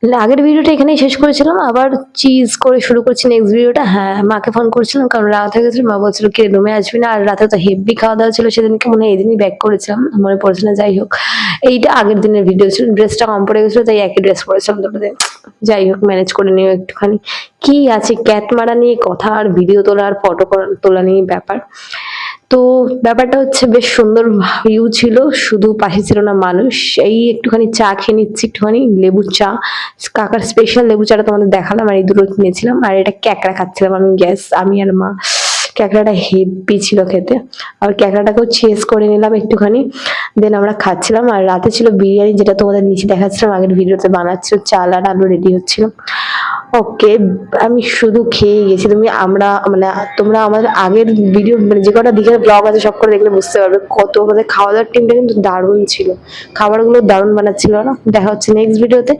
আগের ভিডিওটা এখানেই শেষ করেছিলাম, আবার চিজ করে শুরু করছি নেক্সট ভিডিওটা। হ্যাঁ, মাকে ফোন করছিলাম কারণ রাত হয়ে গেছিল, মা বলছিল কি রুমে আসবি না, আর রাতে তো হেভি খাওয়া দাওয়া ছিল সেদিনকে, মনে হয় এদিনই ব্যাক করেছিলাম, মনে পড়ছে না। যাই হোক, এইটা আগের দিনের ভিডিও ছিল, ড্রেসটা কম পড়ে গেছিলো তাই একই ড্রেস পরেছিলাম দুটোতে। যাই হোক, ম্যানেজ করে নিও একটুখানি। কি আছে, ক্যাট মারা নিয়ে কথা আর ভিডিও তোলা আর ফটো তোলা নিয়ে ব্যাপার। তো ব্যাপারটা হচ্ছে বেশ সুন্দর ভিউ ছিল, শুধু পাশে ছিল না মানুষ। এই একটুখানি চা খেয়ে নিচ্ছি, একটুখানি লেবুর চা, কাকার স্পেশাল লেবু চাটা তোমাদের দেখালাম, আর এই দুটো কিনেছিলাম। আর এটা ক্যাকড়া খাচ্ছিলাম আমি আর মা। ক্যাকড়াটা হেভি ছিল খেতে, আর ক্যাকড়াটাকেও চেস করে নিলাম একটুখানি, দেন আমরা খাচ্ছিলাম। আর রাতে ছিল বিরিয়ানি, যেটা তোমাদের নিচে দেখাচ্ছিলাম আগের ভিডিওতে, বানাচ্ছিল, চাল আর আলু রেডি হচ্ছিল। ওকে, আমি শুধু খেয়ে গেছি। আমরা মানে তোমরা আমাদের আগের ভিডিও, মানে যে কটা দিকের ব্লগ আছে সব করে দেখলে বুঝতে পারবে কত আমাদের খাওয়া দাওয়ার টিমটা কিন্তু দারুণ ছিল, খাবারগুলো দারুণ বানাচ্ছিল না। দেখা হচ্ছে নেক্সট ভিডিওতে।